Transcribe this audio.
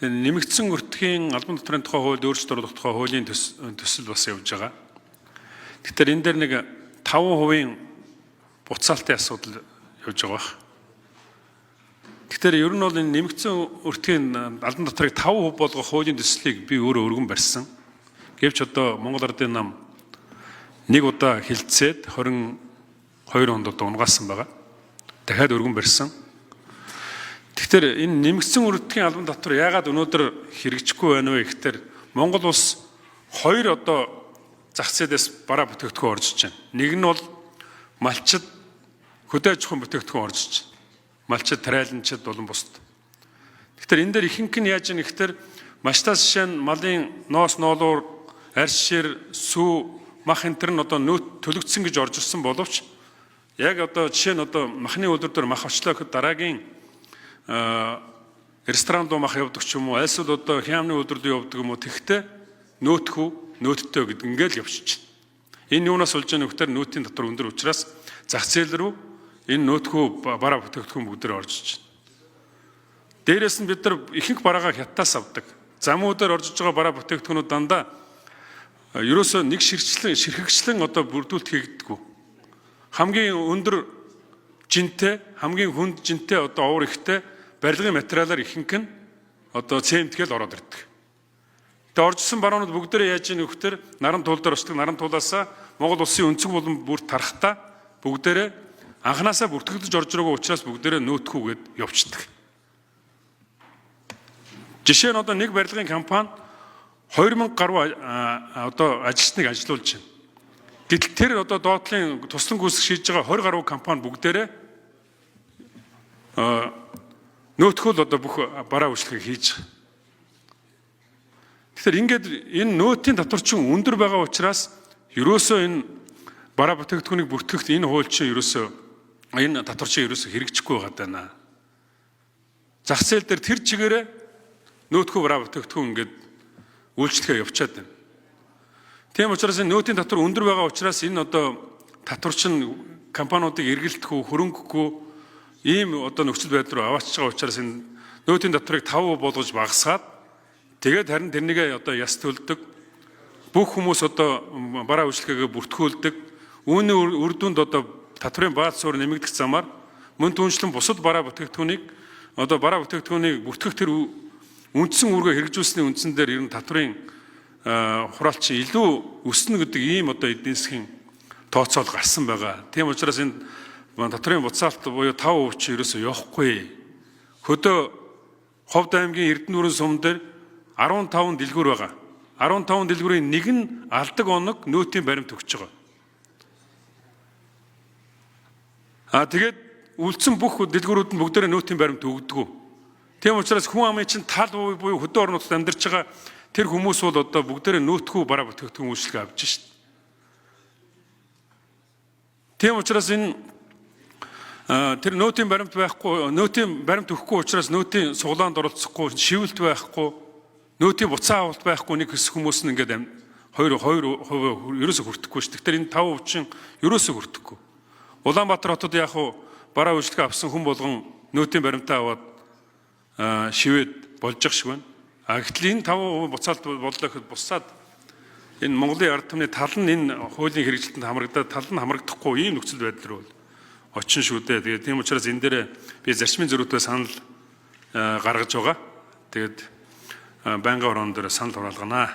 Нэмэгдсэн өртгийн албан татварын тухай хууль өөрчлөлт оруулах тухай хуулийн төсөл бас явж байгаа. Тэгэхээр энэ дээр нэг 5% буцаалтын асуудал явж байгаа бах. Тэгэхээр ер нь бол энэ нэмэгдсэн өртгийн албан татварыг 5% болгох хуулийн төслийг би өөрөө өргөн барьсан. Гэвч одоо Монгол Ардын нам нэг удаа хилцээд 22 онд одоо унгаасан байгаа. Дахиад өргөн барьсан. Тэгэхээр энэ нэмэгдсэн өртгийн албан татвар яагаад өнөөдөр хэрэгжихгүй байна вэ гэхээр Монгол улс хоёр одоо зах зээлээс бараа бүтээгдэхүүн орж иж байна. Нэг нь бол малчид хөдөө аж ахуйн бүтээгдэхүүн орж иж байна. Малчид, тариаланчид болон бусд. Тэгэхээр энэ дээр ихэнх нь яаж ийм гэхээр маш таа жишээ нь малын ноос ноолуур, арьс шир, сүү, мах энэ төр нь одоо нөөт төлөгдсөн гэж орж ирсэн боловч яг одоо жишээ нь одоо махны үйлдвэр дээр мах очлоо гэхэд дараагийн ресторан руу мах явдаг ч юм уу, альс одоо хямны үйлдвэр рүү явдаг юм уу, тэгтээ нөөттэй гэдэг ингээл явчихж байна. Энэ юунаас болж байгаа нөхдөр нөөтийн татвар өндөр учраас зах зээл рүү энэ нөөтхүү бараа бүтээгдэхүүн бүгдээр орж иж байна. Дээрээс нь бид нар ихэнх бараагаа хятадаас авдаг. Замуудаар орж иж байгаа бараа бүтээгдэхүүнүүд дандаа ерөөсөө нэг ширхэгчлэн одоо бүрдүүлэлт хийгдэггүй. Хамгийн өндөр жинтэй, хамгийн хүнд жинтэй одоо овор ихтэй барилгын материалаар ихэнх нь одоо цементгээл ороод ирдэг. Тэгээ оржсон баруунууд бүгдээрээ яаж ийм нөхдөр наран туулдаар очдог наран туулаасаа Монгол улсын өнцөг болон бүр тарахтаа бүгдээрээ анханасаа бүртгэгдэж орж ирээгүй учраас бүгдээрээ нөөтгүйгээд явцдаг. Жишээ нь одоо нэг барилгын компани 2000 гаруй одоо ажилчныг ажилуулж байна. Гэтэл тэр одоо доотлын туслан гүйцэх шийдэж байгаа 20 гаруй компани бүгдээрээ нөөтгөл одоо бүх бараа үйлчлэгийг хийж байгаа. Тэгэхээр ингээд энэ нөөтийн татварчин өндөр байгаа учраас ерөөсөө энэ бараа бүтээгдэхүүнийг бүртгэхт энэ хууль чинь ерөөсөө энэ татварчин ерөөсөө хэрэгжихгүй байгаа даа. Зах зээл дээр тэр чигээрээ нөөтгөө бараа бүтээгдэхүүн ингээд үйлчлэгээ явуулчаад байна. Тийм учраас энэ нөөтийн татвар өндөр байгаа учраас энэ одоо татварчин компаниудыг эргэлдэхгүй, хөрөнгөхгүй ийм одоо нөхцөл байдал руу аваачиж байгаа учраас энэ нөөтийн татварыг 5% болгож багасгаад тэгээд харин тэрнийгээ одоо яс төлдөг бүх хүмүүс одоо бараа үйлчлэгээ бүртгүүлдэг. Үүний үр дүнд одоо татварын бааз суурь нэмэгдэх замаар мөн түншлэн бусад бараа бүтээгдэхүүнийг одоо бараа бүтээгдэхүүнийг бүртгэх тэр үндсэн үүргээ хэрэгжүүлсэний үндсэн дээр ер нь татварын хураалт чинь илүү өснө гэдэг ийм одоо эдийн засгийн тооцоол гарсан байгаа. Тийм учраас энэ татварын буцаалт буюу 5% чи ерөөсөө явахгүй. Хөдөө Ховд аймгийн Эрдэнэ нүүрэн сум дээр 15 дэлгүүр байгаа. 15 дэлгүүрийн нэг нь алдаг оног нөөтийн баримт өгч байгаа. Тэгээд үлдсэн бүх дэлгүүрүүд нь бүгдээрээ нөөтийн баримт өгдөг. Тийм учраас хүн амын чинь тал буюу хөдөө орнуудад амьдарч байгаа тэр хүмүүс бол одоо бүгдээрээ нөөтгөө бараа бүтээгдэхүүн үйлчлэгээ авч шít. Тийм учраас энэ тэр нөөтийн баримт байхгүй, нөөтийн баримт өгөхгүй учраас нөөтийн суглаанд оролцохгүй, шивэлт байхгүй, нөөтийн буцаа авалт байхгүй нэг хэсэг хүмүүс нь ингээд 2% ерөөсөө хүртэхгүй шүү. Тэгэхээр энэ 5% чинь ерөөсөө хүртэхгүй. Улаанбаатар хотод яг бараа үйлчлэгээ авсан хүн болгон нөөтийн баримтаа аваад шивэд болж явах шиг байна. Гэтэл энэ 5% буцаалт боллоо гэхэд бусаад энэ Монголын ард түмний тал нь энэ хуулийн хэрэгжилтэнд хамрагдаад тал нь хамрагдахгүй ийм нөхцөл байдал руу очин шүү дээ. Тэгээд тийм учраас энэ дээр би зарчмын зөрүүтэй санал гаргаж байгаа. Тэгээд байнгын орон дээр санал хураалганаа.